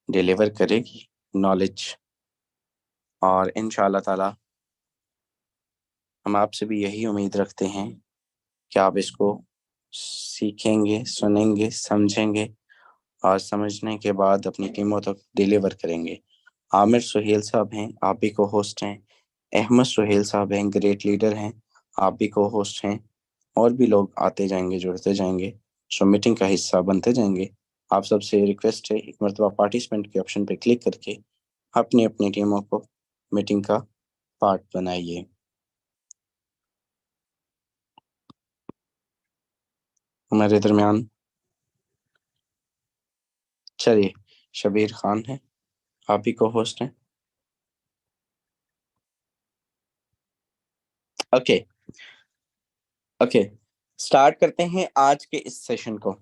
Deliver करेगी knowledge. और इंशाल्लाह ताला हम आपसे भी यही उम्मीद रखते हैं कि आप इसको सीखेंगे, सुनेंगे, समझेंगे और समझने के बाद अपनी टीमों तक डिलीवर करेंगे। आमिर सुहेल साहब हैं, आप भी को होस्ट हैं। अहमद सुहेल साहब हैं, ग्रेट लीडर हैं, आप भी को होस्ट हैं। और भी लोग आते जाएंगे, जुड़ते जाएंगे, सो मीटिंग का हिस्सा बनते जाएंगे। आप सबसे रिक्वेस्ट है, एक मरतबा पार्टिसिपेंट के ऑप्शन पे क्लिक करके अपनी अपनी टीमों को मीटिंग का पार्ट बनाइए। हमारे दरमियान चलिए शबीर खान है, आप ही को होस्ट हैं। ओके ओके, स्टार्ट करते हैं आज के इस सेशन को।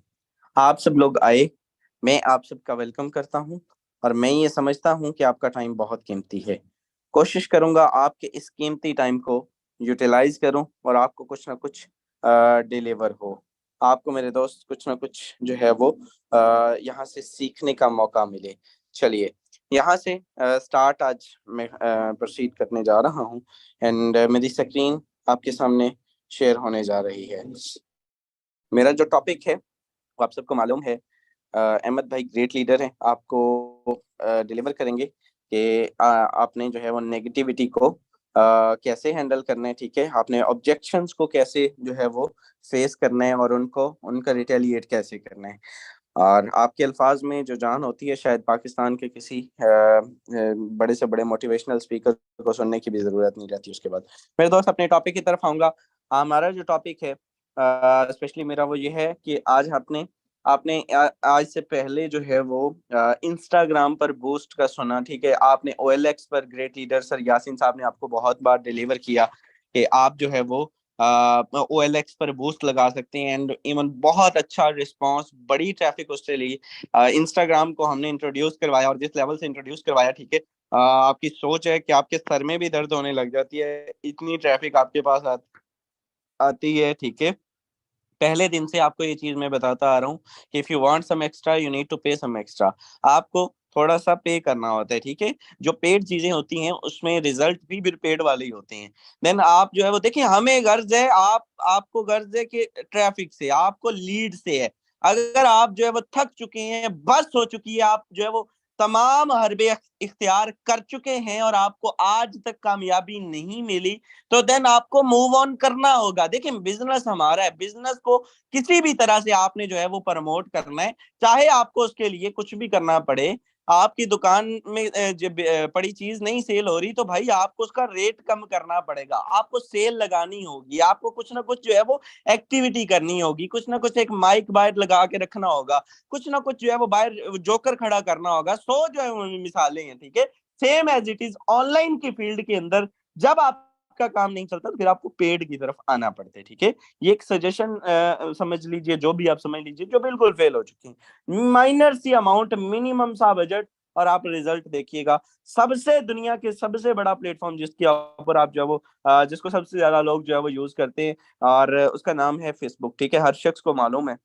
आप सब लोग आए, मैं आप सबका वेलकम करता हूं। और मैं ये समझता हूं कि आपका टाइम बहुत कीमती है। कोशिश करूंगा आपके इस कीमती टाइम को यूटिलाइज करूं और आपको कुछ ना कुछ डिलीवर हो। आपको मेरे दोस्त कुछ ना कुछ जो है वो यहाँ से सीखने का मौका मिले। चलिए यहाँ से स्टार्ट आज मैं प्रोसीड करने जा रहा हूँ। एंड मेरी स्क्रीन आपके सामने शेयर होने जा रही है। मेरा जो टॉपिक है वो आप सबको मालूम है। अहमद भाई ग्रेट लीडर हैं, आपको डिलीवर करेंगे कि आपने जो है वो नेगेटिविटी को कैसे हैंडल करना है। ठीक है, आपने ऑब्जेक्शंस को कैसे जो है वो फेस करना है और उनको उनका रिटेलिएट कैसे करना है। और आपके अल्फाज में जो जान होती है, शायद पाकिस्तान के किसी बड़े से बड़े मोटिवेशनल स्पीकर को सुनने की भी जरूरत नहीं रहती। उसके बाद मेरे दोस्त अपने टॉपिक की तरफ आऊंगा। हमारा जो टॉपिक है स्पेशली मेरा वो ये है कि आज आपने आपने आज से पहले जो है वो इंस्टाग्राम पर बूस्ट का सुना। ठीक है, आपने OLX पर ग्रेट लीडर सर यासीन साहब ने आपको बहुत बार डिलीवर किया कि आप जो है वो OLX पर बूस्ट लगा सकते हैं। एंड इवन बहुत अच्छा रिस्पांस, बड़ी ट्रैफिक उससे ली। इंस्टाग्राम को हमने इंट्रोड्यूस करवाया और जिस लेवल से इंट्रोड्यूस करवाया, ठीक है, आपकी सोच है कि आपके सर में भी दर्द होने लग जाती है, इतनी ट्रैफिक आपके पास आती है। ठीक है, पहले दिन से आपको ये चीज मैं बताता आ रहा हूँ कि if you want some extra you need to pay some extra. आपको थोड़ा सा पे करना होता है। ठीक है, जो पेड चीजें होती हैं उसमें रिजल्ट भी पेड वाले ही होते हैं। देन आप जो है वो देखिए, हमें गर्ज है, आपको गर्ज है कि ट्रैफिक से, आपको लीड से है। अगर आप जो है वो थक चुके हैं, बस हो चुकी है, आप जो है वो तमाम हरबे इख्तियार कर चुके हैं और आपको आज तक कामयाबी नहीं मिली, तो देन आपको मूव ऑन करना होगा। देखिए बिजनेस हमारा है, बिजनेस को किसी भी तरह से आपने जो है वो प्रमोट करना है, चाहे आपको उसके लिए कुछ भी करना पड़े। आपकी दुकान में जब पड़ी चीज नहीं सेल हो रही, तो भाई आपको उसका रेट कम करना पड़ेगा, आपको सेल लगानी होगी, आपको कुछ ना कुछ जो है वो एक्टिविटी करनी होगी, कुछ ना कुछ एक माइक बाहर लगा के रखना होगा, कुछ ना कुछ जो है वो बाहर जोकर खड़ा करना होगा। सो जो है वो मिसालें हैं। ठीक है, same as it is online की फील्ड के अंदर जब आप का काम नहीं चलता तो फिर आपको पेड की तरफ आना पड़ता है। ठीक है, ये एक सजेशन समझ लीजिए, जो भी आप समझ लीजिए, जो बिल्कुल फेल हो चुकी है। माइनर सी अमाउंट, मिनिमम सा बजट, और आप रिजल्ट देखिएगा। सबसे दुनिया के सबसे बड़ा प्लेटफॉर्म जिसके ऊपर आप जो है वो जिसको सबसे ज्यादा लोग जो है वो यूज करते हैं, और उसका नाम है फेसबुक। ठीक है, हर शख्स को मालूम है।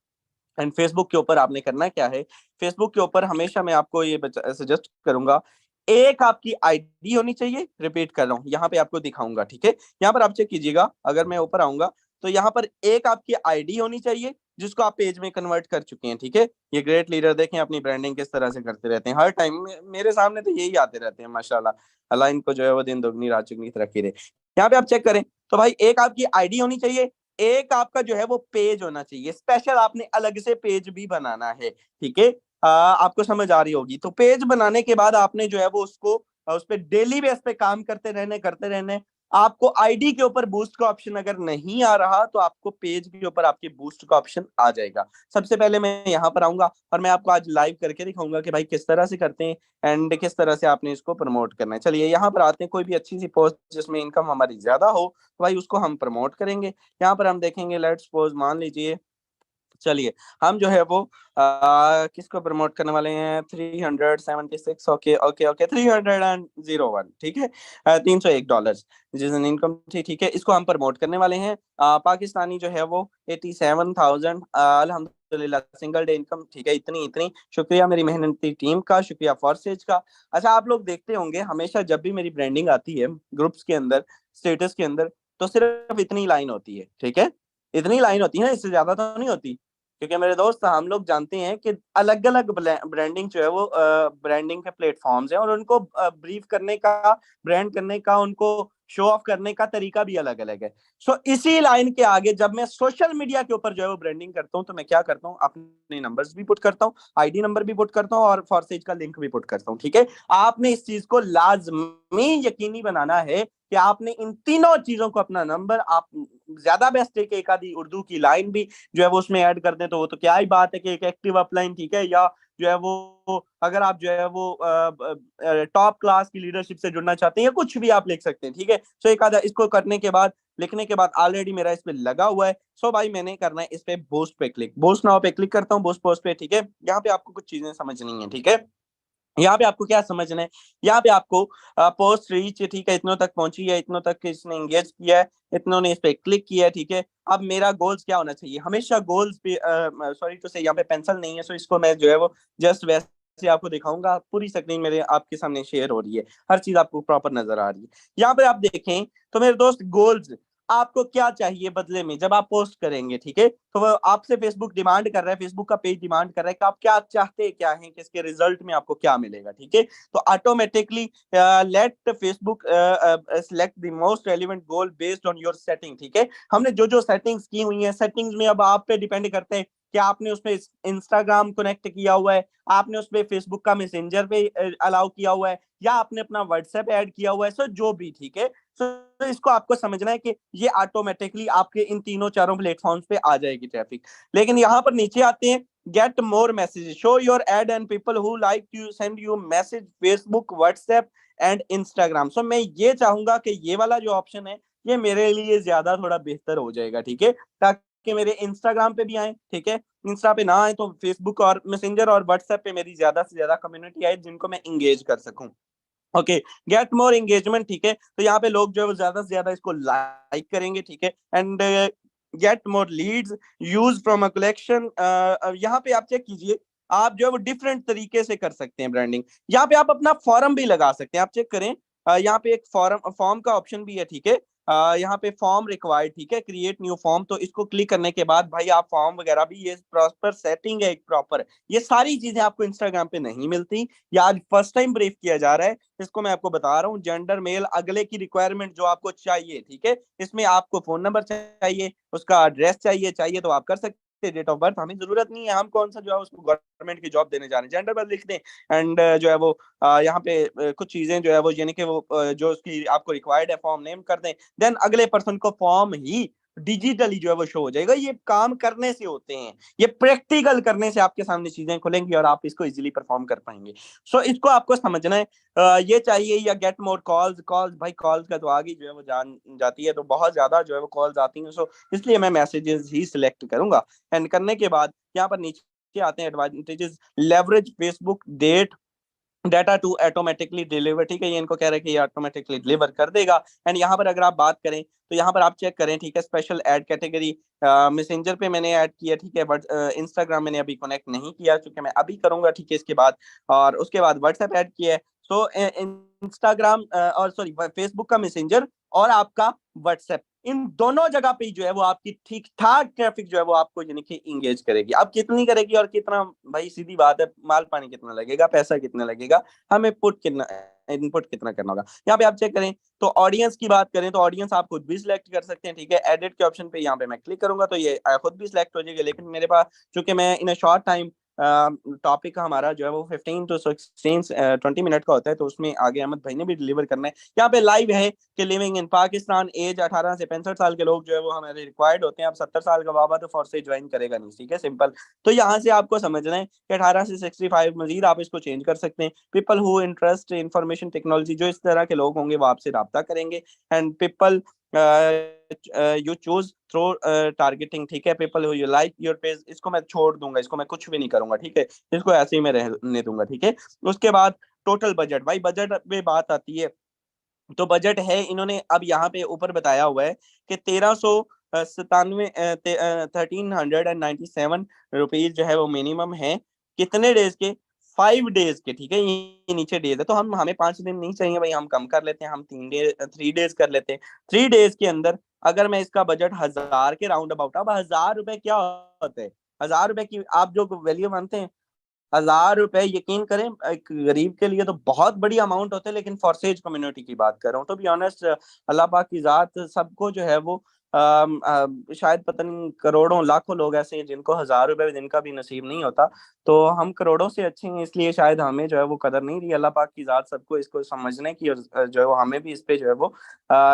एंड फेसबुक के ऊपर आपने करना क्या है, फेसबुक के ऊपर हमेशा मैं आपको ये सजेस्ट करूंगा, एक आपकी आईडी होनी चाहिए। रिपीट कर रहा हूं, यहाँ पे आपको दिखाऊंगा। ठीक है, यहाँ पर आप चेक कीजिएगा, अगर मैं ऊपर आऊंगा तो यहाँ पर एक आपकी आईडी होनी चाहिए जिसको आप पेज में कन्वर्ट कर चुके हैं। ठीक है, ये ग्रेट लीडर देखें अपनी ब्रांडिंग किस तरह से करते रहते हैं, हर टाइम मेरे सामने तो यही आते रहते हैं माशाल्लाह। अल्लाह इनको जो है वो दिन दुगनी रात चुगनी तरक्की दे। यहाँ पे आप चेक करें तो भाई एक आपकी आईडी होनी चाहिए, एक आपका जो है वो पेज होना चाहिए स्पेशल, आपने अलग से पेज भी बनाना है। ठीक है, आपको समझ आ रही होगी। तो पेज बनाने के बाद आपने जो है वो उसको उस पर डेली बेस पे काम करते रहने। आपको आईडी के ऊपर बूस्ट का ऑप्शन अगर नहीं आ रहा तो आपको पेज के ऊपर आपके बूस्ट का ऑप्शन आ जाएगा। सबसे पहले मैं यहाँ पर आऊंगा और मैं आपको आज लाइव करके दिखाऊंगा कि भाई किस तरह से करते हैं एंड किस तरह से आपने इसको प्रमोट करना है। चलिए यहाँ पर आते हैं, कोई भी अच्छी सी पोस्ट जिसमें इनकम हमारी ज्यादा हो तो भाई उसको हम प्रमोट करेंगे। यहाँ पर हम देखेंगे, लेट्स सपोज मान लीजिए, चलिए हम जो है वो किसको प्रमोट करने वाले हैं, 376। Okay okay okay, 301। ठीक है, $301 जिस दिन इनकम थी। ठीक है, इसको हम प्रमोट करने वाले हैं। पाकिस्तानी जो है वो 87,000 अल्हम्दुलिल्लाह सिंगल डे इनकम, ठीक है, इतनी इतनी। शुक्रिया मेरी मेहनती टीम का, शुक्रिया फॉरसेज का। अच्छा, आप लोग देखते होंगे हमेशा जब भी मेरी ब्रांडिंग आती है ग्रुप्स के अंदर, स्टेटस के अंदर, तो सिर्फ इतनी लाइन होती है, ठीक है, इतनी लाइन होती है, इससे ज्यादा तो नहीं होती। क्योंकि मेरे दोस्त हम लोग जानते हैं कि अलग अलग ब्रांडिंग जो है वो ब्रांडिंग के प्लेटफॉर्म्स हैं, और उनको ब्रीफ करने का, ब्रांड करने का, उनको शो ऑफ करने का तरीका भी अलग अलग है। सो इसी लाइन के आगे जब मैं सोशल मीडिया के ऊपर जो है वो ब्रांडिंग करता हूँ, तो मैं क्या करता हूँ, अपने नंबर्स भी पुट करता हूँ, आईडी नंबर भी पुट करता हूँ, और फॉरसेज का लिंक भी पुट करता हूँ, ठीक है। आपने इस चीज को लाजमी यकीनी बनाना है कि आपने इन तीनों चीजों को, अपना नंबर, आप ज्यादा बेस्ट है कि एक आधी उर्दू की लाइन भी जो है वो उसमें ऐड कर दें, तो वो तो क्या ही बात है कि एक एक्टिव अपलाइन, ठीक है, या जो है वो अगर आप जो है वो टॉप क्लास की लीडरशिप से जुड़ना चाहते हैं, या कुछ भी आप लिख सकते हैं, ठीक है। सो एक आधा इसको करने के बाद, लिखने के बाद, ऑलरेडी मेरा इस पे लगा हुआ है। सो भाई मैंने करना है इस पे बूस्ट पे क्लिक, बूस्ट नाउ पे क्लिक करता हूँ, बूस्ट पोस्ट पे, ठीक है। यहाँ पे आपको कुछ चीजें समझनी है, ठीक है। यहाँ पे आपको क्या समझना है, यहाँ पे आपको पोस्ट रीच, ठीक है, इतनों तक पहुंची है, इतनों तक इसने एंगेज किया है, इतनों ने इस पे क्लिक किया है, ठीक है। अब मेरा गोल्स क्या होना चाहिए, हमेशा गोल्स पे, सॉरी टू से यहाँ पे पेंसिल नहीं है, सो इसको मैं जो है वो जस्ट वैसे आपको दिखाऊंगा। पूरी स्क्रीन मेरे आपके सामने शेयर हो रही है, हर चीज आपको प्रॉपर नजर आ रही है। यहाँ पे आप देखें तो मेरे दोस्त, गोल्स आपको क्या चाहिए बदले में जब आप पोस्ट करेंगे, ठीक है। तो वो आपसे फेसबुक डिमांड कर रहा है, फेसबुक का पेज डिमांड कर रहा है कि आप क्या चाहते हैं, क्या है कि इसके रिजल्ट में आपको क्या मिलेगा, ठीक है। तो automatically let Facebook select the most relevant goal based on your setting, ठीक है। हमने जो जो सेटिंग्स की हुई हैं, सेटिंग्स में अब आप पे डिपेंड करते हैं कि आपने उसमें इंस्टाग्राम कनेक्ट किया हुआ है, आपने उसमें फेसबुक का मैसेंजर पे अलाउ किया हुआ है, या आपने अपना व्हाट्सएप ऐड किया हुआ है, सो जो भी, ठीक है। तो इसको आपको समझना है कि ये ऑटोमेटिकली आपके इन तीनों चारों प्लेटफॉर्म्स पे आ जाएगी ट्रैफिक। लेकिन यहाँ पर नीचे आते हैं, get more message, show your ad and people who like you send you message, Facebook, WhatsApp and Instagram. So मैं ये चाहूंगा कि ये वाला जो ऑप्शन है, ये मेरे लिए ज्यादा थोड़ा बेहतर हो जाएगा, ठीक है, ताकि मेरे इंस्टाग्राम पे भी आए, ठीक है। इंस्टा पे ना आए तो फेसबुक और मैसेंजर और व्हाट्सएप पे मेरी ज्यादा से ज्यादा कम्युनिटी आए जिनको मैं इंगेज कर सकूं। ओके, गेट मोर एंगेजमेंट, ठीक है। तो यहाँ पे लोग जो है ज्यादा से ज्यादा इसको लाइक करेंगे, ठीक है। And get more Leeds, use from a collection. यहाँ पे आप चेक कीजिए, आप जो है वो डिफरेंट तरीके से कर सकते हैं ब्रांडिंग। यहाँ पे आप अपना फॉर्म भी लगा सकते हैं, आप चेक करें, यहाँ पे एक फॉर्म का ऑप्शन भी है, ठीक है। यहाँ पे फॉर्म रिक्वायर्ड, ठीक है, क्रिएट न्यू फॉर्म, तो इसको क्लिक करने के बाद भाई आप फॉर्म वगैरह भी, ये प्रॉपर सेटिंग है एक प्रॉपर, ये सारी चीजें आपको इंस्टाग्राम पे नहीं मिलती, या आज फर्स्ट टाइम ब्रीफ किया जा रहा है। इसको मैं आपको बता रहा हूँ, जेंडर मेल, अगले की रिक्वायरमेंट जो आपको चाहिए, ठीक है। इसमें आपको फोन नंबर चाहिए, उसका एड्रेस चाहिए तो आप कर सकते हैं, डेट ऑफ बर्थ हमें जरूरत नहीं है, हम कौन सा जो है उसको गवर्नमेंट की जॉब देने जा रहे हैं, जेंडर बर्थ लिख दें। एंड जो है वो यहाँ पे कुछ चीजें जो है वो, यानी कि वो जो उसकी आपको रिक्वायर्ड है, फॉर्म नेम कर दें, देन अगले पर्सन को फॉर्म ही डिजिटली जो है वो शो हो जाएगा। ये काम करने से होते हैं, ये प्रैक्टिकल करने से आपके सामने चीजें खुलेंगी और आप इसको इजीली परफॉर्म कर पाएंगे। सो इसको आपको समझना है, ये चाहिए। या गेट मोर कॉल्स, कॉल्स भाई कॉल्स का तो आगे जो है वो जान जाती है, तो बहुत ज्यादा जो है वो कॉल्स आती हैं, सो इसलिए मैं मैसेजेस ही सिलेक्ट करूंगा। एंड करने के बाद यहाँ पर नीचे आते हैं advantages, leverage Facebook date data to automatically deliver, ठीक है, ये इनको कह रहे हैं कि ये ऑटोमेटिकली डिलीवर कर देगा। एंड यहाँ पर अगर आप बात करें तो यहाँ पर आप चेक करें, ठीक है, स्पेशल ऐड कैटेगरी, मैसेंजर पे मैंने ऐड किया, ठीक है, बट इंस्टाग्राम मैंने अभी कनेक्ट नहीं किया क्योंकि मैं अभी करूंगा, ठीक है, इसके बाद। और उसके बाद व्हाट्सएप ऐड किया है। सो इंस्टाग्राम और सॉरी फेसबुक का मैसेंजर और आपका व्हाट्सएप, इन दोनों जगह पे जो है वो आपकी ठीक ठाक ट्रैफिक जो है वो आपको यानी कि इंगेज करेगी। अब कितनी करेगी और कितना, भाई सीधी बात है, माल पानी कितना लगेगा, पैसा कितना लगेगा, हमें पुट कितना, इनपुट कितना करना होगा। यहाँ पे आप चेक करें तो ऑडियंस की बात करें तो ऑडियंस आप खुद भी सिलेक्ट कर सकते हैं, ठीक है। एडिट के ऑप्शन पे यहाँ पे मैं क्लिक करूंगा तो ये खुद भी सिलेक्ट हो जाएगा, लेकिन मेरे पास चूंकि मैं इन अ शॉर्ट टाइम, टॉपिक का हमारा जो है वो 15 to 20 मिनट का होता है, तो उसमें आगे अहमद भाई ने भी डिलीवर करना है। यहाँ पे लाइव है कि लिविंग इन पाकिस्तान, एज 18 से 65 साल के लोग जो है वो हमारे रिक्वायर्ड होते हैं। अब 70 साल का बाबा तो फोर्स से ज्वाइन करेगा नहीं, ठीक है, सिंपल। तो यहाँ से आपको समझना है कि 18 से 65, मजीद आप इसको चेंज कर सकते हैं। People who interest information technology, जो इस तरह के लोग होंगे वो आपसे रब्ता करेंगे। And people you choose through targeting, ठीक है, people who you like your page, इसको मैं छोड़ दूंगा, इसको मैं कुछ भी नहीं करूंगा, ठीक है, इसको ऐसे ही मैं रहने दूंगा, ठीक है। उसके बाद टोटल बजट, भाई बजट में बात आती है, तो बजट है, इन्होंने अब यहाँ पे ऊपर बताया हुआ है कि 1300 97 1397 रुपीज जो है वो मिनिमम है। कितने डेज के? 5 डेज के, ठीक है, ये नीचे डेज है, तो हमें 5 दिन नहीं चाहिए भाई, हम कम कर लेते हैं, हम 3 डेज कर लेते हैं। 3 डेज के अंदर अगर मैं इसका बजट 1000 के राउंड अबाउट, अब 1000 रुपए क्या होते हैं? 1000 रुपए की आप जो वैल्यू मानते हैं, 1000 रुपए यकीन करें एक गरीब के लिए तो बहुत बड़ी अमाउंट होते हैं, लेकिन फॉरसेज कम्युनिटी की बात कर रहा हूँ, तो बी ऑनेस्ट अल्लाह पाक की जात सबको जो है वो शायद पता नहीं करोड़ों लाखों लोग ऐसे हैं जिनको 1000 रुपए दिन का भी नसीब नहीं होता, तो हम करोड़ों से अच्छे हैं, इसलिए शायद हमें जो है वो कदर नहीं रही। अल्लाह पाक की जात सबको इसको समझने की, और जो है वो हमें भी इस पे जो है वो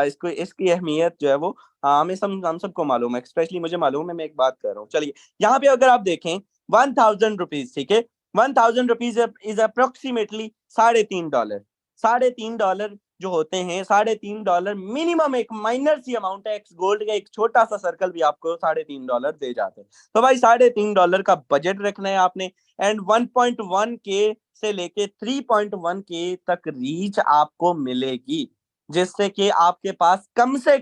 इसको इसकी अहमियत जो है वो हमें हम सबको मालूम है, स्पेशली मुझे मालूम है, मैं एक बात कर रहा हूँ। चलिए, यहाँ पे अगर आप देखें 1000 रुपीज, ठीक है, 1000 रुपीज इज अप्रोक्सीमेटली $3.5। $3.5 जो होते हैं, $3.5 मिनिमम, एक माइनर सी अमाउंट है, एक्स गोल्ड का एक छोटा सा सर्कल भी आपको $3.5 दे जाते हैं। तो भाई $3.5 का बजट रखना है आपने, एंड 1.1 के से लेके 3.1 के तक रीच आपको मिलेगी, जिससे कि आपके पास कम से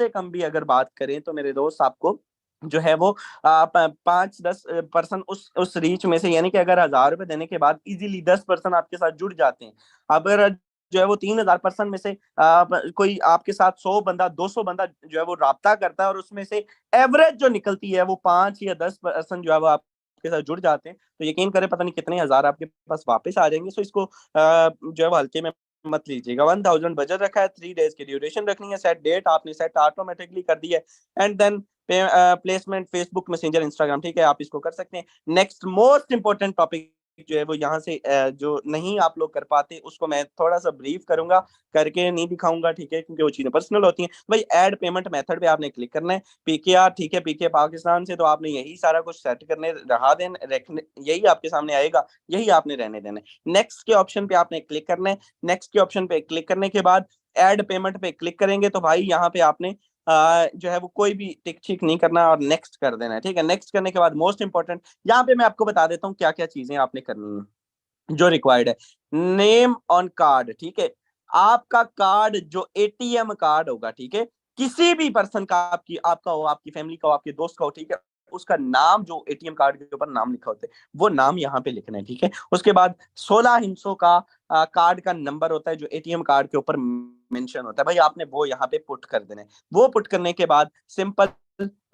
कम भी अगर बात करें तो मेरे दोस्त, आपको जो है वो 5-10% उस रीच में से, यानी कि अगर 1000 रुपए देने के बाद इजीली 10% आपके साथ जुड़ जाते हैं। अगर जो है वो 3000% में से कोई आपके साथ 100 बंदा 200 बंदा जो है वो राब्ता करता है, और उसमें से एवरेज जो निकलती है वो 5 या 10% जो है वो आपके साथ जुड़ जाते हैं, तो यकीन करें पता नहीं कितने हजार आपके पास वापस आ जाएंगे। सो इसको जो है वो हल्के में मत लीजिएगा। 1000 बजट रखा है, 3 डेज की ड्यूरेशन रखनी है, सेट डेट आपने सेट ऑटोमेटिकली कर दी है, and then placement Facebook Messenger Instagram, ठीक है, आप इसको कर सकते हैं। नेक्स्ट मोस्ट इंपॉर्टेंट टॉपिक जो है वो यहाँ से जो नहीं आप लोग कर पाते उसको मैं थोड़ा सा ब्रीफ करूंगा, करके नहीं दिखाऊंगा, ठीक है, क्योंकि वो चीजें पर्सनल होती हैं। भाई ऐड पेमेंट मेथड पे आपने क्लिक करना है, पीकेआर, ठीक है, पीके पाकिस्तान से, तो आपने यही सारा कुछ सेट करने रहा देन रखने, यही आपके सामने आएगा, यही आपने रहने देना है। नेक्स्ट के ऑप्शन पे आपने क्लिक करना है, नेक्स्ट के ऑप्शन पे क्लिक करने के बाद ऐड पेमेंट पे क्लिक करेंगे, तो भाई यहाँ पे आपने जो है वो कोई भी टिक ठीक नहीं करना और नेक्स्ट कर देना है, ठीक है। नेक्स्ट करने के बाद मोस्ट इंपॉर्टेंट यहाँ पे मैं आपको बता देता हूँ क्या क्या चीजें आपने करनी है जो रिक्वायर्ड है। नेम ऑन कार्ड, ठीक है, आपका कार्ड जो एटीएम कार्ड होगा, ठीक है, किसी भी पर्सन का, आपका हो, आपकी फैमिली का हो, आपके दोस्त का हो, ठीक है, उसका नाम जो एटीएम कार्ड के ऊपर नाम लिखा होता है वो नाम यहाँ पे लिखना है, ठीक है। उसके बाद 16 हिस्सों का कार्ड का नंबर होता है जो एटीएम कार्ड के ऊपर मेंशन होता है, भाई आपने वो यहाँ पे पुट कर देना है। वो पुट करने के बाद सिंपल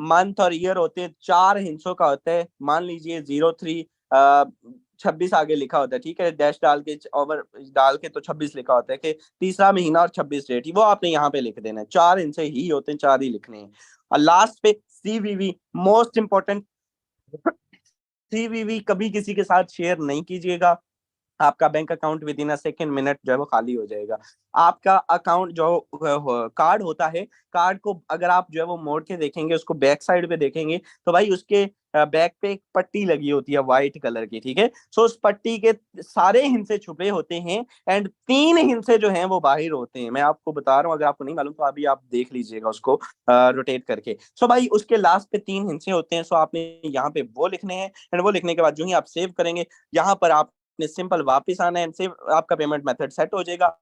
मंथ और ईयर होते हैं, 4 हिस्सों का होता है, मान लीजिए 03 26 आगे लिखा होता है, ठीक है, डैश डाल के ओवर डाल के तो 26 लिखा होता है कि तीसरा महीना और 26 डेट, वो आपने यहाँ पे लिख देना है। 4 हिस्से ही होते हैं, 4 ही लिखने हैं। और लास्ट पे सीवीवी, मोस्ट इंपॉर्टेंट, सीवीवी कभी किसी के साथ शेयर नहीं कीजिएगा, आपका bank account with in a second minute जो है वो खाली हो जाएगा। आपका अकाउंट जो कार्ड होता है, कार्ड को अगर आप जो है वो मोड़ के देखेंगे, उसको बैक साइड पे देखेंगे, तो भाई उसके बैक पे एक पट्टी लगी होती है व्हाइट कलर की, ठीक है। सो उस पट्टी के सारे हिस्से छुपे होते हैं, एंड 3 हिस्से जो हैं वो बाहर होते हैं। मैं आपको बता रहा हूँ, अगर आपको नहीं मालूम तो अभी आप देख लीजिएगा उसको रोटेट करके। सो भाई उसके लास्ट पे 3 हिस्से होते हैं, सो आपने यहाँ पे वो लिखने हैं, एंड वो लिखने के बाद जो ही आप सेव करेंगे, यहाँ पर आप सिंपल वापस आना है, सेव, आपका पेमेंट मेथड सेट हो जाएगा।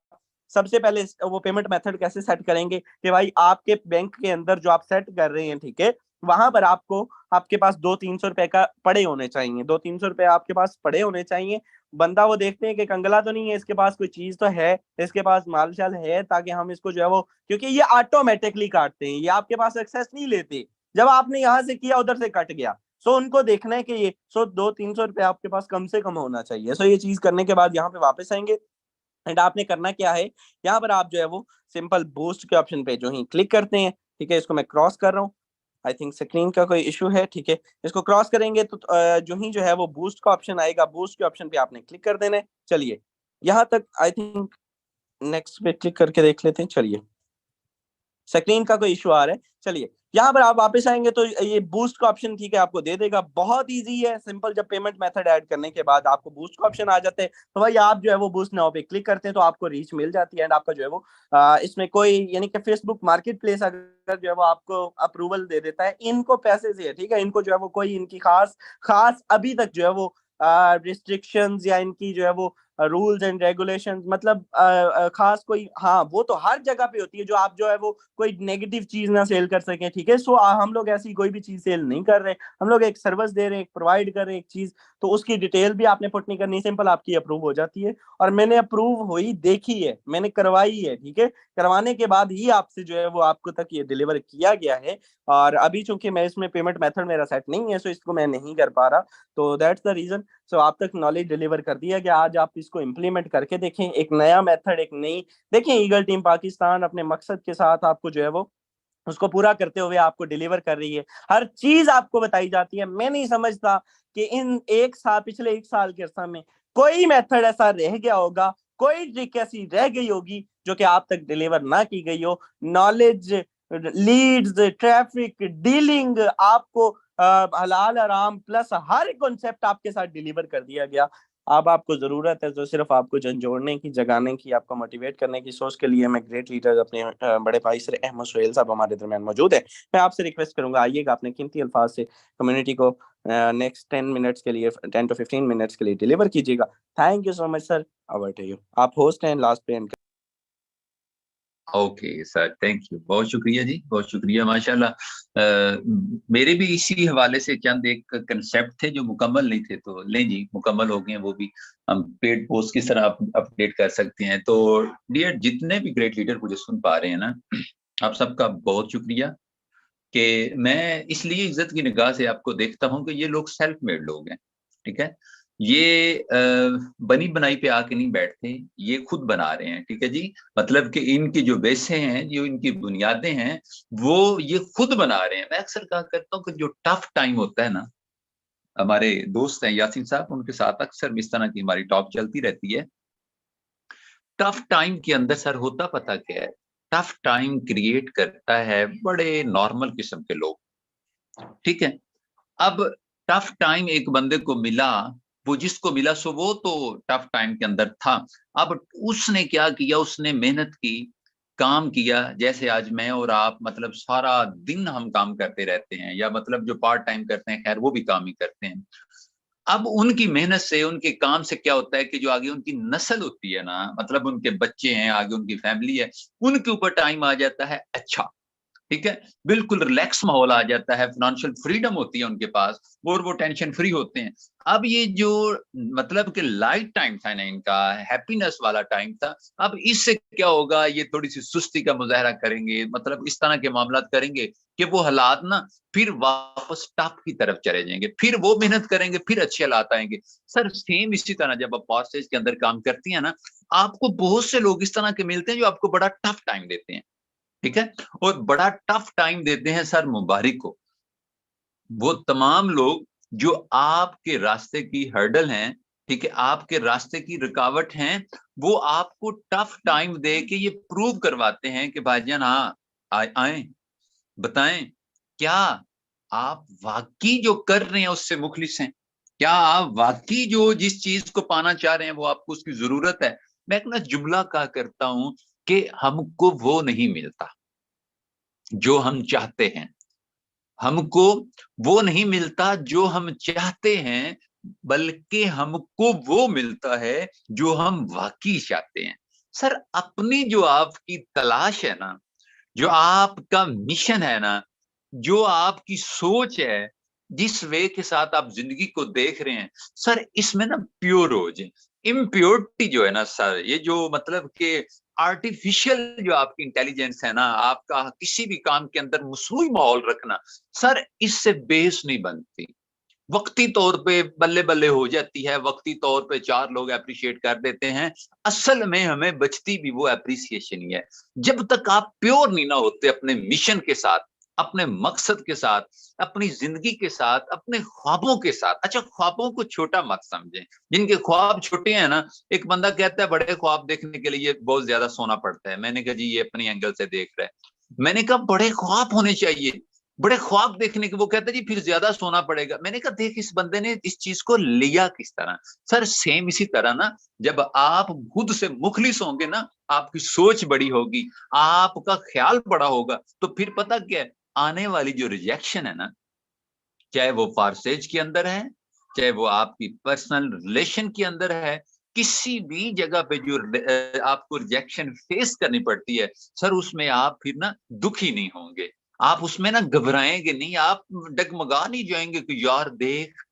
सबसे पहले वो पेमेंट मेथड कैसे सेट करेंगे कि भाई आपके बैंक के अंदर जो आप सेट कर रहे हैं, ठीक है, वहां पर आपको आपके पास 200-300 रुपए का पड़े होने चाहिए, 200-300 रुपए आपके पास पड़े होने चाहिए। बंदा वो देखते हैं कि कंगला तो नहीं है, इसके पास कोई चीज तो है, इसके पास माल शाल है, ताकि हम इसको जो है वो, क्योंकि ये ऑटोमेटिकली काटते हैं, ये आपके पास एक्सेस नहीं लेते, जब आपने यहाँ से किया उधर से कट गया। सो उनको देखना है कि ये 200-300 रुपए आपके पास कम से कम होना चाहिए। सो ये चीज करने के बाद यहाँ पे वापस आएंगे, एंड आपने करना क्या है, यहाँ पर आप जो है वो सिंपल बूस्ट के ऑप्शन पे जो ही क्लिक करते हैं, ठीक है, इसको मैं क्रॉस कर रहा हूँ, आई थिंक स्क्रीन का कोई इशू है, ठीक है, इसको क्रॉस करेंगे तो जो ही जो है वो बूस्ट का ऑप्शन आएगा, बूस्ट के ऑप्शन पे आपने क्लिक कर देना है। चलिए, यहाँ तक आई थिंक नेक्स्ट पे क्लिक करके देख लेते हैं। चलिए, स्क्रीन का कोई इशू आ रहा है, चलिए यहाँ पर आप वापस आएंगे तो ये बूस्ट का ऑप्शन, ठीक है, आपको दे देगा। बहुत इजी है, सिंपल, जब पेमेंट मेथड ऐड करने के बाद आपको बूस्ट का ऑप्शन आ जाते हैं, तो भाई आप जो है वो बूस्ट नाउ पे क्लिक करते हैं तो आपको रीच मिल जाती है, एंड आपका जो है वो इसमें कोई, यानी कि फेसबुक मार्केट प्लेस अगर जो है वो आपको अप्रूवल दे देता है, इनको पैसे से है, ठीक है, इनको जो है वो कोई इनकी खास खास अभी तक जो है वो रिस्ट्रिक्शंस या इनकी जो है वो रूल्स एंड रेगुलेशंस, मतलब खास कोई, हाँ वो तो हर जगह पे होती है, जो आप जो है वो कोई नेगेटिव चीज ना सेल कर सकें, ठीक है। सो हम लोग ऐसी कोई भी चीज सेल नहीं कर रहे, हम लोग एक सर्विस दे रहे हैं, एक प्रोवाइड कर रहे हैं एक चीज, तो उसकी डिटेल भी आपने पुट नहीं करनी, सिंपल आपकी अप्रूव हो जाती है। और मैंने अप्रूव हुई देखी है, मैंने करवाई है, ठीक है। करवाने के बाद ही आपसे जो है वो आपको तक ये डिलीवर किया गया है। और अभी चूंकि मैं इसमें पेमेंट मेथड मेरा सेट नहीं है, सो इसको मैं नहीं कर पा रहा, तो दैट्स द रीजन। सो आप तक नॉलेज डिलीवर कर दिया गया, आज आप इसको इम्प्लीमेंट करके देखें, एक नया मेथड, एक नई, देखें ईगल टीम पाकिस्तान अपने मकसद के साथ आपको जो है वो उसको पूरा करते हुए आपको डिलीवर कर रही है, हर चीज आपको बताई जाती है। मैं नहीं समझता कि इन एक साल, पिछले एक साल के अर्सा में कोई मेथड ऐसा रह गया होगा, कोई ट्रिक ऐसी रह गई होगी जो कि आप तक डिलीवर ना की गई हो। नॉलेज, लीड्स, ट्रैफिक, डीलिंग, आपको हलाल आराम प्लस हर कॉन्सेप्ट आपके साथ डिलीवर कर दिया गया। अब आपको जरूरत है तो सिर्फ आपको झंझोड़ने की, जगाने की, आपको मोटिवेट करने की। सोच के लिए मैं ग्रेट लीडर अपने बड़े भाई सर अहमद सुहेल साहब हमारे दरमियान मौजूद है। मैं आपसे रिक्वेस्ट करूंगा, आइएगा, अपने कीमती अल्फाज से कम्युनिटी को नेक्स्ट 10 मिनट्स के लिए, 10 to 15 मिनट्स के लिए डिलीवर कीजिएगा। Thank you so much sir, over to you. आप होस्ट हैं, लास्ट पे end. Okay sir, thank you, बहुत शुक्रिया जी, बहुत शुक्रिया, माशाल्लाह। मेरे भी इसी हवाले से चंद एक कंसेप्ट थे जो मुकम्मल नहीं थे, तो लें जी, मुकम्मल हो गए हैं, वो भी हम पेड पोस्ट की तरह अपडेट कर सकते हैं। तो डियर जितने भी ग्रेट लीडर मुझे सुन पा रहे हैं ना, आप सबका बहुत शुक्रिया। कि मैं इसलिए इज्जत की निगाह से आपको देखता हूं कि ये लोग सेल्फ मेड लोग हैं, ठीक है। ये बनी बनाई पे आके नहीं बैठते, ये खुद बना रहे हैं, ठीक है जी। मतलब कि इनकी जो बेसें हैं, जो इनकी बुनियादें हैं, वो ये खुद बना रहे हैं। मैं अक्सर कहा करता हूँ कि जो टफ टाइम होता है ना, हमारे दोस्त हैं यासीन साहब, उनके साथ अक्सर इस तरह की हमारी टॉक चलती रहती है। टफ टाइम के अंदर सर होता पता क्या है, टफ टाइम क्रिएट करता है बड़े नॉर्मल किस्म के लोग, ठीक है। अब टफ टाइम एक बंदे को मिला, वो जिसको मिला सो वो तो टफ टाइम के अंदर था। अब उसने क्या किया, उसने मेहनत की, काम किया। जैसे आज मैं और आप, मतलब सारा दिन हम काम करते रहते हैं, या मतलब जो पार्ट टाइम करते हैं, खैर वो भी काम ही करते हैं। अब उनकी मेहनत से, उनके काम से क्या होता है कि जो आगे उनकी नस्ल होती है ना, मतलब उनके बच्चे हैं, आगे उनकी फैमिली है, उनके ऊपर टाइम आ जाता है अच्छा, ठीक है। बिल्कुल रिलैक्स माहौल आ जाता है, फाइनेंशियल फ्रीडम होती है उनके पास, और वो टेंशन फ्री होते हैं। अब ये जो मतलब कि लाइट टाइम था ना इनका, हैप्पीनेस वाला टाइम था, अब इससे क्या होगा, ये थोड़ी सी सुस्ती का मुजाहरा करेंगे, मतलब इस तरह के मामला करेंगे कि वो हालात ना फिर वापस टॉप की तरफ चले जाएंगे, फिर वो मेहनत करेंगे, फिर अच्छे हालात आएंगे। सर सेम इसी तरह जब आप पावर स्टेज के अंदर काम करती है ना, आपको बहुत से लोग इस तरह के मिलते हैं जो आपको बड़ा टफ टाइम देते हैं, ठीक है। और बड़ा टफ टाइम देते हैं सर मुबारक को वो तमाम लोग जो आपके रास्ते की हर्डल हैं, ठीक है, आपके रास्ते की रुकावट हैं, वो आपको टफ टाइम दे के ये प्रूव करवाते हैं कि भाईजान हाँ आए, बताएं क्या आप वाकई जो कर रहे हैं उससे मुखलिस हैं, क्या आप वाकई जो जिस चीज को पाना चाह रहे हैं वो आपको उसकी जरूरत है। मैं एक ना जुमला कहा करता हूं कि हमको वो नहीं मिलता जो हम चाहते हैं, हमको वो नहीं मिलता जो हम चाहते हैं, बल्कि हमको वो मिलता है जो हम वाकई चाहते हैं। सर अपनी जो आपकी तलाश है ना, जो आपका मिशन है ना, जो आपकी सोच है, जिस वे के साथ आप जिंदगी को देख रहे हैं, सर इसमें ना प्योर हो जाए। इम्प्योरिटी जो है ना सर, ये जो मतलब कि आर्टिफिशियल जो आपकी इंटेलिजेंस है ना, आपका किसी भी काम के अंदर मसनूई माहौल रखना, सर इससे बेस नहीं बनती। वक्ती तौर पे बल्ले बल्ले हो जाती है, वक्ती तौर पे चार लोग अप्रिशिएट कर देते हैं, असल में हमें बचती भी वो अप्रिसिएशन ही है। जब तक आप प्योर नहीं ना होते अपने मिशन के साथ, अपने मकसद के साथ, अपनी जिंदगी के साथ, अपने ख्वाबों के साथ। अच्छा ख्वाबों को छोटा मत समझें, जिनके ख्वाब छोटे हैं ना, एक बंदा कहता है बड़े ख्वाब देखने के लिए बहुत ज्यादा सोना पड़ता है, मैंने कहा जी ये अपनी एंगल से देख रहा है। मैंने कहा बड़े ख्वाब होने चाहिए, बड़े ख्वाब देखने के, वो कहता जी फिर ज्यादा सोना पड़ेगा। मैंने कहा देख इस बंदे ने इस चीज को लिया किस तरह। सर सेम इसी तरह ना, जब आप खुद से मुखलिस होंगे ना, आपकी सोच बड़ी होगी, आपका ख्याल बड़ा होगा, तो फिर पता क्या है, आने वाली जो रिजेक्शन है ना, चाहे वो फारसेज के अंदर है, चाहे वो आपकी पर्सनल रिलेशन के अंदर है, किसी भी जगह पे जो आपको रिजेक्शन फेस करनी पड़ती है सर, उसमें आप फिर ना दुखी नहीं होंगे, आप उसमें ना घबराएंगे नहीं, आप डगमगा नहीं जाएंगे कि यार देख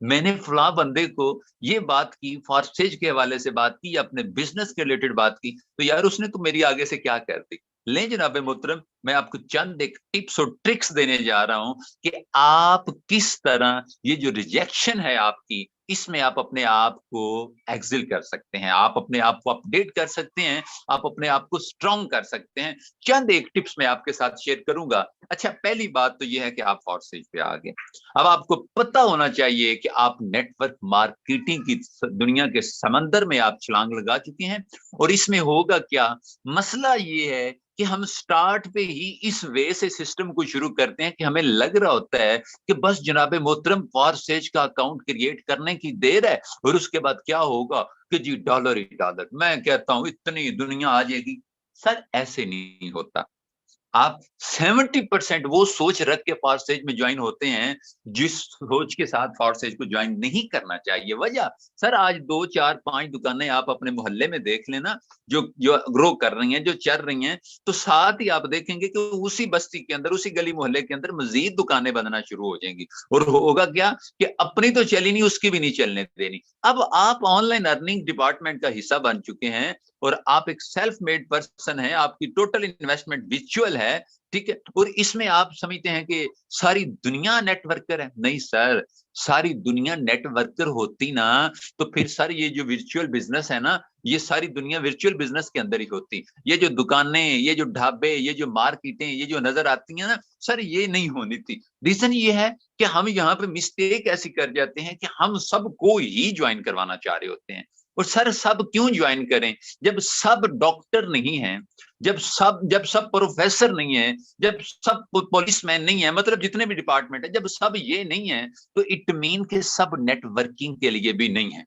मैंने फला बंदे को ये बात की, फॉरसेज के हवाले से बात की, अपने बिजनेस के रिलेटेड बात की, तो यार उसने तो मेरी आगे से क्या कर दी। ले जनाब मोहतरम, मैं आपको चंद एक टिप्स और ट्रिक्स देने जा रहा हूं कि आप किस तरह ये जो रिजेक्शन है आपकी, इसमें आप अपने आप को एक्सिल कर सकते हैं, आप अपने आप को अपडेट कर सकते हैं, आप अपने आप को स्ट्रांग कर सकते हैं। चंद एक टिप्स मैं आपके साथ शेयर करूंगा। अच्छा, पहली बात तो ये है कि आप फॉरसेज पे आ गए। अब आपको पता होना चाहिए कि आप नेटवर्क मार्केटिंग की दुनिया के समंदर में आप छलांग लगा चुके हैं। और इसमें होगा क्या, मसला ये है कि हम स्टार्ट पे ही इस वे से सिस्टम को शुरू करते हैं कि हमें लग रहा होता है कि बस जनाबे मोहतरम फॉरसेज का अकाउंट क्रिएट करने की देर है और उसके बाद क्या होगा कि जी डॉलर ही डॉलर, मैं कहता हूं इतनी दुनिया आ जाएगी। सर ऐसे नहीं होता। आप 70% वो सोच रख के फॉरसेज में ज्वाइन होते हैं जिस सोच के साथ फॉरसेज को ज्वाइन नहीं करना चाहिए। वजह सर, आज 2 4 5 दुकानें आप अपने मोहल्ले में देख लेना जो जो ग्रो कर रही हैं, जो चल रही हैं, तो साथ ही आप देखेंगे कि उसी बस्ती के अंदर, उसी गली मोहल्ले के अंदर मजीद दुकानें बनना शुरू हो जाएंगी। और होगा क्या कि अपनी तो चली नहीं, उसकी भी नहीं चलने देनी। अब आप ऑनलाइन अर्निंग डिपार्टमेंट का हिस्सा बन चुके हैं और आप एक सेल्फ मेड पर्सन है, आपकी टोटल इन्वेस्टमेंट विचुअल है, ठीक है। और इसमें आप समझते हैं कि सारी दुनिया नेटवर्कर है। नहीं सर, सारी दुनिया नेटवर्कर होती ना तो फिर सर ये जो वर्चुअल बिजनेस है ना, ये सारी दुनिया वर्चुअल बिजनेस के अंदर ही होती। ये जो दुकानें, ये जो ढाबे, ये जो मार्केटें, ये जो नजर आती हैं ना सर, ये नहीं होनी थी। रीजन ये है कि हम यहाँ पे मिस्टेक ऐसी कर जाते हैं कि हम सबको ही ज्वाइन करवाना चाह रहे होते हैं। और सर सब क्यों ज्वाइन करें जब सब डॉक्टर नहीं है, जब सब प्रोफेसर नहीं है, जब सब पुलिसमैन नहीं है, मतलब जितने भी डिपार्टमेंट है, जब सब ये नहीं है तो इट मीन के सब नेटवर्किंग के लिए भी नहीं है।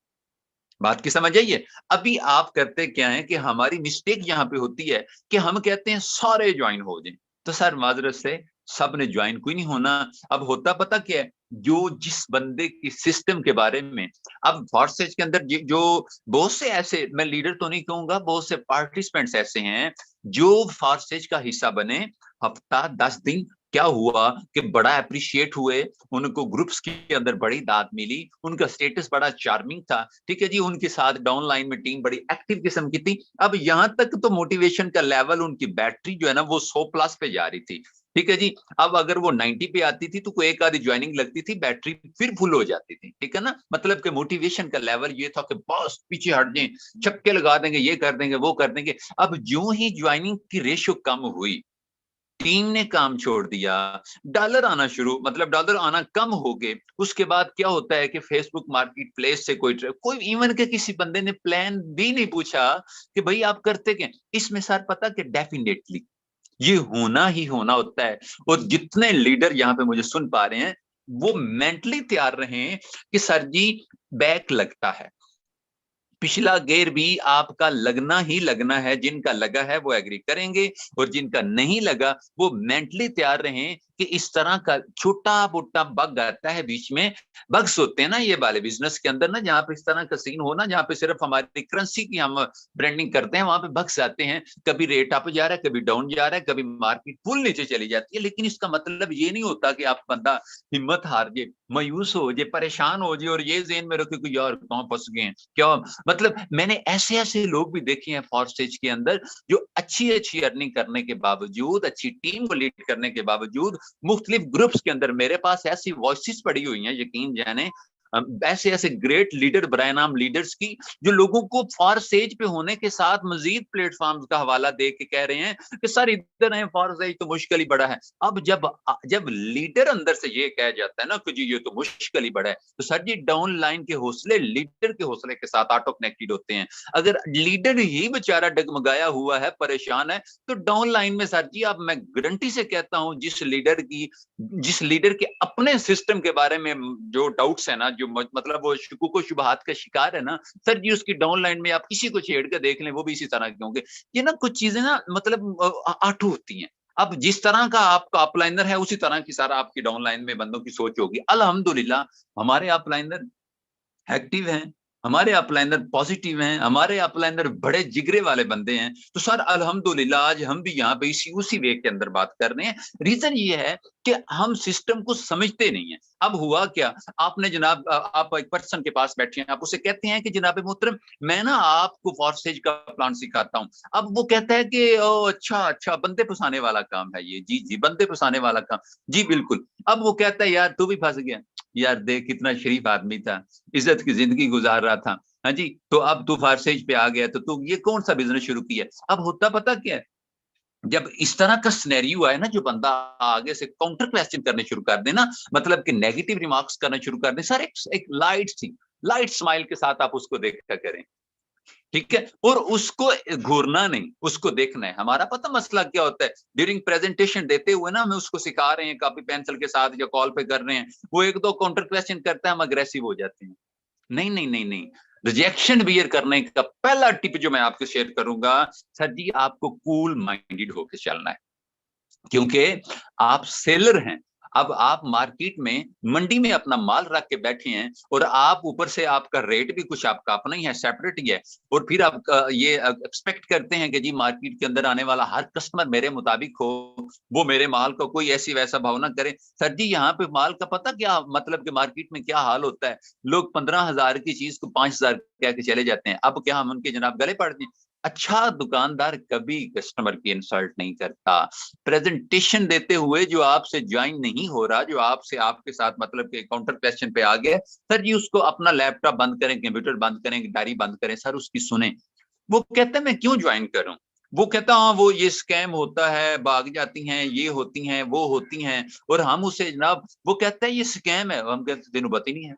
बात की समझ आइए। अभी आप करते क्या है कि हमारी मिस्टेक यहां पे होती है कि हम कहते हैं सारे ज्वाइन हो जाएं। तो सर माजरत से सब ने ज्वाइन कोई नहीं होना। अब होता पता क्या है, जो जिस बंदे की सिस्टम के बारे में, अब फॉरसेज के अंदर जो बहुत से ऐसे, मैं लीडर तो नहीं कहूंगा, बहुत से पार्टिसिपेंट्स ऐसे हैं जो फॉरसेज का हिस्सा बने, हफ्ता 10 दिन क्या हुआ कि बड़ा अप्रिशिएट हुए, उनको ग्रुप्स के अंदर बड़ी दाद मिली, उनका स्टेटस बड़ा चार्मिंग था, ठीक है जी, उनके साथ डाउन लाइन में टीम बड़ी एक्टिव किस्म की थी। अब यहां तक तो मोटिवेशन का लेवल, उनकी बैटरी जो है ना वो 100+ पे जा रही थी, ठीक है जी। अब अगर वो 90 पे आती थी तो कोई एक आधी ज्वाइनिंग लगती थी, बैटरी फिर फुल हो जाती थी, ठीक है ना। मतलब कि मोटिवेशन का लेवल ये था कि बस पीछे हट जाए, छक्के लगा देंगे, ये कर देंगे, वो कर देंगे। अब जो ही ज्वाइनिंग की रेशियो कम हुई, टीम ने काम छोड़ दिया, डॉलर आना शुरू, मतलब डॉलर आना कम हो गए, उसके बाद क्या होता है कि फेसबुक मार्केट प्लेस से कोई इवन के किसी बंदे ने प्लान भी नहीं पूछा कि भाई आप करते क्या। इसमें सर पता कि डेफिनेटली ये होना ही होना होता है। और जितने लीडर यहाँ पे मुझे सुन पा रहे हैं वो मेंटली तैयार रहे कि सर जी बैक लगता है, पिछला गेयर भी आपका लगना ही लगना है। जिनका लगा है वो एग्री करेंगे और जिनका नहीं लगा वो मेंटली तैयार रहें कि इस तरह का छोटा मोटा बग आता है बीच में। बग्स होते हैं ना ये वाले बिजनेस के अंदर ना, जहां पे इस तरह का सीन हो ना, जहां पे सिर्फ हमारी करेंसी की हम ब्रांडिंग करते हैं, वहां पे बग्स आते हैं। कभी रेट अप जा रहा है, कभी डाउन जा रहा है, कभी मार्केट फुल नीचे चली जाती है। लेकिन इसका मतलब ये नहीं होता कि आप बंदा हिम्मत हार जाए, मायूस हो जाए, परेशान हो जाए और ये ज़हन में रखे कि यार कहां फंस गए हैं क्या। मतलब मैंने ऐसे ऐसे लोग भी देखे हैं फॉरस्टेज के अंदर जो अच्छी अच्छी अर्निंग करने के बावजूद, अच्छी टीम को लीड करने के बावजूद, मुख्तलिफ ग्रुप्स के अंदर मेरे पास ऐसी वॉइसेस पड़ी हुई हैं, यकीन जाने ऐसे ऐसे ग्रेट लीडर, बराए नाम लीडर्स की, जो लोगों को फॉर सेज पे होने के साथ मजीद प्लेटफॉर्म का हवाला दे के कह रहे हैं कि सर इधर है, फॉर सेज तो मुश्किल ही बड़ा है। अब जब लीडर अंदर से ये कह जाता है ना कि जी ये तो मुश्किल ही बड़ा है, तो सर जी डाउन लाइन के हौसले लीडर के हौसले के साथ ऑटो कनेक्टेड होते हैं। अगर लीडर ही बेचारा डगमगाया हुआ है, परेशान है, तो डाउन लाइन में सर जी अब मैं गारंटी से कहता हूं जिस लीडर के अपने सिस्टम के बारे में जो डाउट्स है ना, जो मतलब वो शुकूक शुबहात का शिकार है ना, सर जी उसकी डाउन लाइन में आप किसी को छेड़ कर देख लें वो भी इसी तरह के होंगे। ये ना कुछ चीजें ना मतलब आठू होती हैं। अब जिस तरह का आपका अपलाइनर है उसी तरह की सारा आपकी डाउन लाइन में बंदों की सोच होगी। अल्हम्दुलिल्लाह हमारे अपलाइनर एक्टिव हैं, हमारे अपलाइनर पॉजिटिव हैं, हमारे अपलाइनर बड़े जिगरे वाले बंदे हैं। तो सर अल्हम्दुलिल्लाह आज हम भी यहाँ पे उसी वे के अंदर बात कर रहे हैं। रीजन ये है कि हम सिस्टम को समझते नहीं है। अब हुआ क्या, आपने जनाब आप एक पर्सन के पास बैठे हैं, आप उसे कहते हैं कि जनाब मोहतरम मैं ना आपको फॉरसेज का प्लान सिखाता हूँ। अब वो कहता है कि ओ अच्छा अच्छा, बंदे फंसाने वाला काम है ये, जी जी बंदे फंसाने वाला काम, जी बिल्कुल। अब वो कहता है यार तू भी फंस गया, यार देख कितना शरीफ आदमी था, इज्जत की जिंदगी गुजार रहा था, हाँ जी, तो अब तू फारसेज पे आ गया, तो तू ये कौन सा बिजनेस शुरू किया। अब होता पता क्या है, जब इस तरह का सिनेरियो आए ना, जो बंदा आगे से काउंटर क्वेश्चन करने शुरू कर दे ना, मतलब कि नेगेटिव रिमार्क्स करना शुरू कर दे, सर एक लाइट स्माइल के साथ आप उसको देखा करें, ठीक है, और उसको घूरना नहीं, उसको देखना है। हमारा पता मसला क्या होता है, ड्यूरिंग प्रेजेंटेशन देते हुए ना हमें उसको सिखा रहे हैं कॉपी पेंसिल के साथ या कॉल पे कर रहे हैं, वो एक दो काउंटर क्वेश्चन करता है, हम अग्रेसिव हो जाते हैं। नहीं नहीं नहीं नहीं, रिजेक्शन बियर करने का पहला टिप जो मैं आपको शेयर करूंगा, सर जी आपको कूल माइंडेड होकर चलना है, क्योंकि आप सेलर हैं। अब आप मार्केट में मंडी में अपना माल रख के बैठे हैं, और आप ऊपर से आपका रेट भी कुछ आपका अपना ही है, सेपरेट ही है, और फिर आप ये एक्सपेक्ट करते हैं कि जी मार्केट के अंदर आने वाला हर कस्टमर मेरे मुताबिक हो, वो मेरे माल का कोई ऐसी वैसा भाव ना करे। सर जी यहाँ पे माल का पता क्या मतलब कि मार्केट में क्या हाल होता है, लोग 15,000 की चीज को 5,000 कह के चले जाते हैं। अब क्या हम उनके जनाब गले पड़ दें? अच्छा दुकानदार कभी कस्टमर की इंसल्ट नहीं करता। प्रेजेंटेशन देते हुए जो आपसे ज्वाइन नहीं हो रहा, जो आपसे आपके साथ मतलब के काउंटर क्वेश्चन पे आ गया, सर जी उसको अपना लैपटॉप बंद करें, कंप्यूटर बंद करें, डायरी बंद करें, सर उसकी सुने। वो कहता है मैं क्यों ज्वाइन करूं, वो कहता हाँ वो ये स्कैम होता है, भाग जाती हैं, ये होती हैं, वो होती हैं, और हम उसे जनाब, वो कहता है ये स्कैम है, हम कहते तेनों पता ही नहीं है।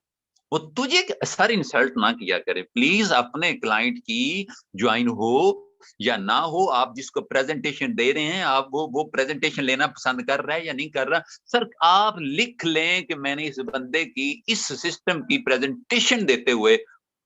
वो तुझे सर इंसल्ट ना किया करे प्लीज, अपने क्लाइंट की ज्वाइन हो या ना हो, आप जिसको प्रेजेंटेशन दे रहे हैं, आप वो प्रेजेंटेशन लेना पसंद कर रहा है या नहीं कर रहा, सर आप लिख लें कि मैंने इस बंदे की इस सिस्टम की प्रेजेंटेशन देते हुए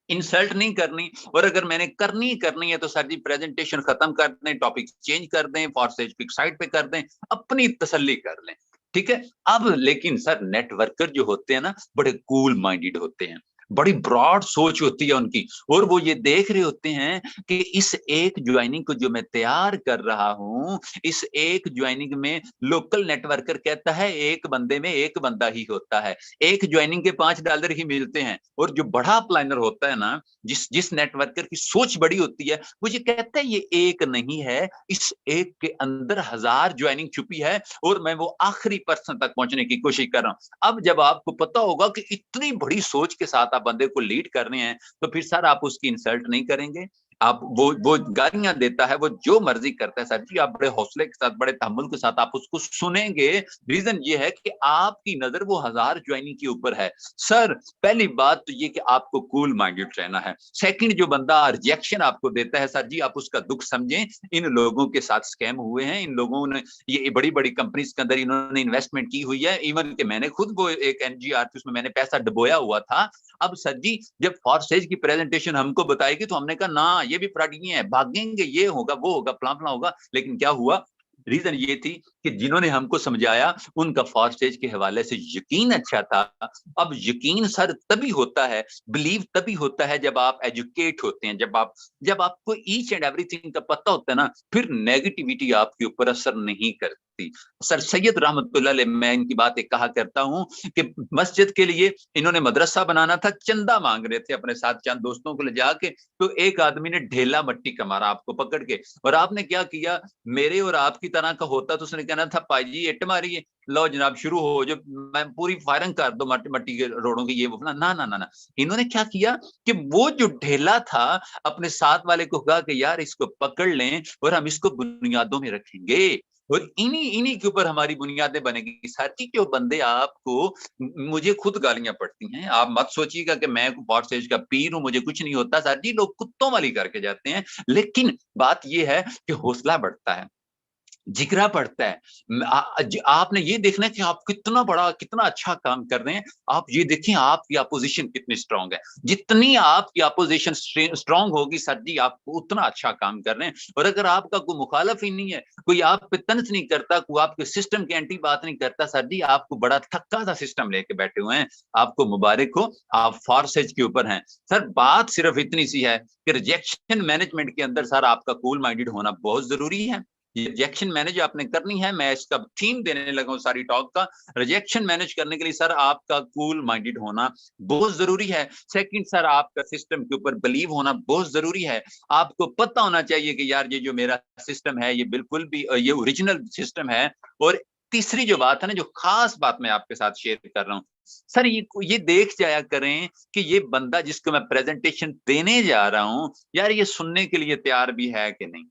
इंसल्ट नहीं करनी, और अगर मैंने करनी है तो सर जी प्रेजेंटेशन खत्म कर दें, टॉपिक चेंज कर दें, फॉरसेज पिक साइड पे कर दें, अपनी तसल्ली कर लें, ठीक है। अब लेकिन सर नेटवर्कर जो होते हैं ना, बड़े कूल माइंडेड होते हैं, बड़ी ब्रॉड सोच होती है उनकी, और वो ये देख रहे होते हैं कि इस एक ज्वाइनिंग को जो मैं तैयार कर रहा हूं, इस एक ज्वाइनिंग में लोकल नेटवर्कर कहता है एक बंदे में एक बंदा ही होता है, एक ज्वाइनिंग के $5 ही मिलते हैं, और जो बड़ा प्लानर होता है ना, जिस नेटवर्कर की सोच बड़ी होती है, वो ये कहता है ये एक नहीं है, इस एक के अंदर 1000 ज्वाइनिंग छुपी है, और मैं वो आखिरी पर्सन तक पहुंचने की कोशिश कर रहा हूं। अब जब आपको पता होगा कि इतनी बड़ी सोच के साथ आप बंदे को लीड कर रहे हैं, तो फिर सर आप उसकी इंसल्ट नहीं करेंगे, आप वो गालियां देता है, वो जो मर्जी करता है, सर जी आप बड़े हौसले के साथ, बड़े तहम्मुल के साथ आप उसको सुनेंगे। रीजन ये है कि आपकी नजर वो 1000 ज्वाइनिंग के ऊपर है। सर पहली बात तो ये कि आपको कूल माइंडेड रहना है। सेकंड, जो बंदा रिजेक्शन आपको देता है, सर जी आप उसका दुख समझें, इन लोगों के साथ स्कैम हुए हैं, इन लोगों ने ये बड़ी बड़ी कंपनीज के अंदर इन्होंने इन्वेस्टमेंट की हुई है, इवन कि मैंने खुद वो एक एनजीआर थी उसमें मैंने पैसा डुबोया हुआ था। अब सर जी जब फॉरसेज की प्रेजेंटेशन हमको बताएगी तो हमने कहा ना ये भी फ्रॉड ही है, भागेंगे, ये होगा वो होगा फलां फलां होगा, लेकिन क्या हुआ, रीजन ये थी कि जिन्होंने हमको समझाया उनका फॉरसेज के हवाले से यकीन अच्छा था। अब यकीन सर तभी होता है, बिलीव तभी होता है जब आप एजुकेट होते हैं, जब आपको ईच एंड एवरीथिंग का पता होता है ना, फिर नेगेटिविटी आपके ऊपर असर नहीं करती। सर सैयद रहमतुल्लाह अलैह, मैं इनकी बात एक कहा करता हूं कि मस्जिद के लिए इन्होंने मदरसा बनाना था, चंदा मांग रहे थे अपने साथ चंद दोस्तों को ले जाके, तो एक आदमी ने ढेला मट्टी का मारा आपको पकड़ के, और आपने क्या किया, मेरे और आपकी तरह का होता तो उसने कहना था पाई जी इट मारिए, लो जनाब शुरू हो, जो मैं पूरी फायरिंग कर दो मट्टी के रोड़ों की, ये वो ना ना ना ना। इन्होंने क्या किया कि वो जो ढेला था अपने साथ वाले को कहा कि यार इसको पकड़ लें और हम इसको बुनियादों में रखेंगे, और इन्हीं इन्हीं के ऊपर हमारी बुनियादें बनेगी। साथी जो बंदे आपको, मुझे खुद गालियां पड़ती हैं, आप मत सोचिएगा कि मैं फॉरसेज का पीर हूं, मुझे कुछ नहीं होता, साथी लोग कुत्तों वाली करके जाते हैं, लेकिन बात यह है कि हौसला बढ़ता है। जिगरा पड़ता है। आपने ये देखना है कि आप कितना अच्छा काम कर रहे हैं। आप ये देखें आपकी अपोजिशन कितनी स्ट्रांग है। जितनी आपकी अपोजिशन स्ट्रांग होगी सर जी, आप उतना अच्छा काम कर रहे हैं। और अगर आपका कोई मुखालफ ही नहीं है, कोई आप पे तंज नहीं करता, कोई आपके सिस्टम के एंटी बात नहीं करता, सर जी आपको बड़ा थक्का सा सिस्टम लेके बैठे हुए हैं। आपको मुबारक हो, आप फॉरसेज के ऊपर हैं। सर बात सिर्फ इतनी सी है कि रिजेक्शन मैनेजमेंट के अंदर सर आपका कूल माइंडेड होना बहुत जरूरी है। रिजेक्शन मैनेज आपने करनी है। मैं इसका थीम देने लगा हूं सारी टॉक का। रिजेक्शन मैनेज करने के लिए सर आपका कूल माइंडेड होना बहुत जरूरी है। सेकंड सर आपका सिस्टम के ऊपर बिलीव होना बहुत जरूरी है। आपको पता होना चाहिए कि यार ये जो मेरा सिस्टम है ये बिल्कुल भी ये ओरिजिनल सिस्टम है। और तीसरी जो बात है ना, जो खास बात मैं आपके साथ शेयर कर रहा हूँ सर, ये देख जाया करें कि ये बंदा जिसको मैं प्रेजेंटेशन देने जा रहा हूं यार ये सुनने के लिए तैयार भी है कि नहीं।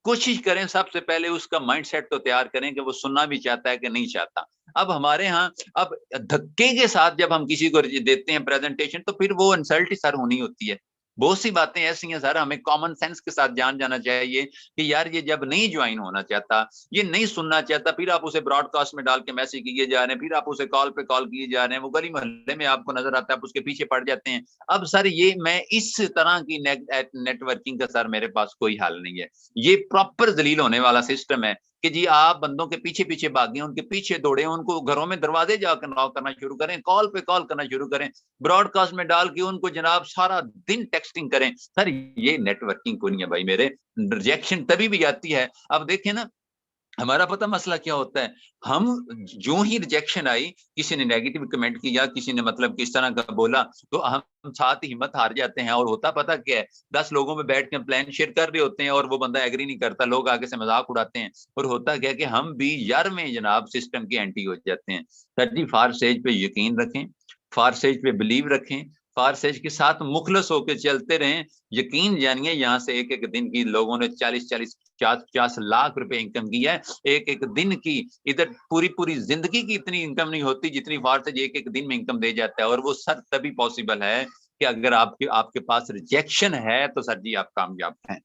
कोशिश करें सबसे पहले उसका माइंडसेट तो तैयार करें कि वो सुनना भी चाहता है कि नहीं चाहता। अब हमारे यहाँ अब धक्के के साथ जब हम किसी को देते हैं प्रेजेंटेशन तो फिर वो इंसल्ट ही सर होनी होती है। बहुत सी बातें ऐसी हैं सर, हमें कॉमन सेंस के साथ जान जाना चाहिए कि यार ये जब नहीं ज्वाइन होना चाहता, ये नहीं सुनना चाहता, फिर आप उसे ब्रॉडकास्ट में डाल के मैसेज किए जा रहे हैं, फिर आप उसे कॉल पे कॉल किए जा रहे हैं, वो गली मोहल्ले में आपको नजर आता है, आप उसके पीछे पड़ जाते हैं। अब सर ये मैं इस तरह की नेटवर्किंग का सर मेरे पास कोई हल नहीं है। ये प्रॉपर जलील होने वाला सिस्टम है कि जी आप बंदों के पीछे पीछे भागे, उनके पीछे दौड़े, उनको घरों में दरवाजे जाकर नॉक करना शुरू करें, कॉल पे कॉल करना शुरू करें, ब्रॉडकास्ट में डाल के उनको जनाब सारा दिन टेक्सटिंग करें। सर ये नेटवर्किंग को नहीं है भाई मेरे। रिजेक्शन तभी भी आती है, अब देखें ना हमारा पता मसला क्या होता है। हम जो ही रिजेक्शन आई, किसी ने नेगेटिव कमेंट किया, किसी ने मतलब किस तरह का बोला, तो हम साथ ही हिम्मत हार जाते हैं। और होता पता क्या है, 10 लोगों में बैठ के प्लान शेयर कर रहे होते हैं और वो बंदा एग्री नहीं करता, लोग आगे से मजाक उड़ाते हैं। और होता क्या है कि हम भी यार में जनाब सिस्टम के एंटी हो जाते हैं। सर जी फारसेज पे यकीन रखें, फारसेज पे बिलीव रखें, फारसेज के साथ मुखलस होकर चलते रहें। यकीन जानिए यहाँ से एक एक दिन की लोगों ने 40-40 50 लाख रुपए इनकम की है। एक एक दिन की, इधर पूरी पूरी जिंदगी की इतनी इनकम नहीं होती जितनी फारसेज एक एक दिन में इनकम दे जाता है। और वो सर तभी पॉसिबल है कि अगर आपके पास रिजेक्शन है तो सर जी आप कामयाब हैं।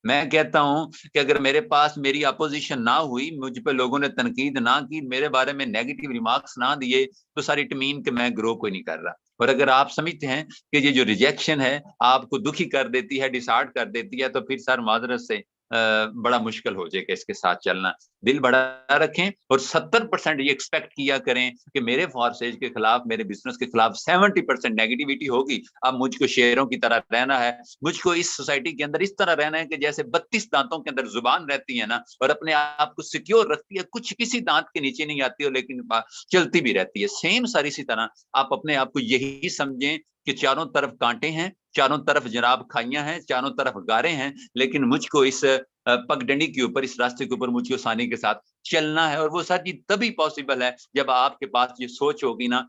मैं कहता हूं कि अगर मेरे पास मेरी अपोजिशन ना हुई, मुझ पे लोगों ने तनकीद ना की, मेरे बारे में नेगेटिव रिमार्क्स ना दिए, तो सारी इट मीन कि मैं ग्रो कोई नहीं कर रहा। और अगर आप समझते हैं कि ये जो रिजेक्शन है आपको दुखी कर देती है, डिसहार्ट कर देती है, तो फिर सर माजरत से बड़ा मुश्किल हो जाएगा इसके साथ चलना। दिल बड़ा रखें और 70% ये एक्सपेक्ट किया करें कि मेरे फॉरसेज के खिलाफ, मेरे बिजनेस के खिलाफ 70% नेगेटिविटी होगी। अब मुझको शेरों की तरह रहना है, मुझको इस सोसाइटी के अंदर इस तरह रहना है कि जैसे 32 दांतों के अंदर जुबान रहती है ना, और अपने आप को सिक्योर रखती है, कुछ किसी दांत के नीचे नहीं आती हो लेकिन चलती भी रहती है। सेम सर इसी तरह आप अपने आप को यही समझें कि चारों तरफ कांटे हैं, चारों तरफ जनाब खाइयां हैं, चारों तरफ गारे हैं, लेकिन मुझको इस पगडंडी के ऊपर, इस रास्ते के ऊपर मुझको आसानी के साथ चलना है। और वो सर जी तभी पॉसिबल है जब आपके पास ये सोच होगी ना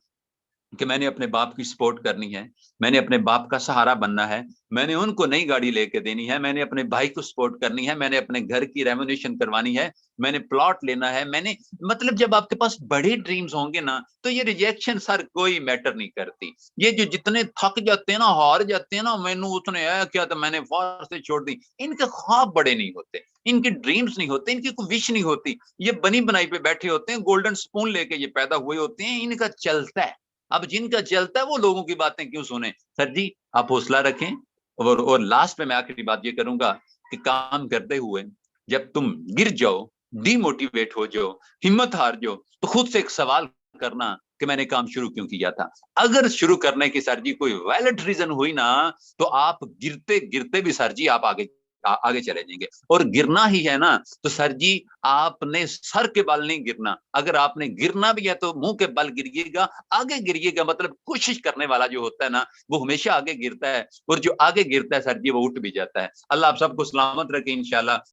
कि मैंने अपने बाप की सपोर्ट करनी है, मैंने अपने बाप का सहारा बनना है, मैंने उनको नई गाड़ी लेके देनी है, मैंने अपने भाई को सपोर्ट करनी है, मैंने अपने घर की रेमोनेशन करवानी है, मैंने प्लॉट लेना है, मैंने मतलब जब आपके पास बड़े ड्रीम्स होंगे ना तो ये रिजेक्शन सर कोई मैटर नहीं करती। ये जो जितने थक जाते हैं ना, हार जाते हैं ना, मैंने उसने आया क्या तो मैंने फार से छोड़ दी, इनके ख्वाब बड़े नहीं होते, इनके ड्रीम्स नहीं होते, इनकी कोई विश नहीं होती। ये बनी बनाई पे बैठे होते हैं, गोल्डन स्पून लेके ये पैदा हुए होते हैं, इनका चलता है। अब जिनका चलता है वो लोगों की बातें क्यों सुने। सर जी आप हौसला रखें। और लास्ट में मैं आखिरी बात ये करूंगा कि काम करते हुए जब तुम गिर जाओ, डिमोटिवेट हो जाओ, हिम्मत हार जाओ, तो खुद से एक सवाल करना कि मैंने काम शुरू क्यों किया था। अगर शुरू करने की सर जी कोई वैलिड रीजन हुई ना, तो आप गिरते गिरते भी सर जी आप आगे चले जाएंगे। और गिरना ही है ना तो सर जी आपने सर के बल नहीं गिरना, अगर आपने गिरना भी है तो मुंह के बल गिरिएगा, आगे गिरिएगा। मतलब कोशिश करने वाला जो होता है ना वो हमेशा आगे गिरता है, और जो आगे गिरता है सर जी वो उठ भी जाता है। अल्लाह आप सबको सलामत रखे इंशाल्लाह।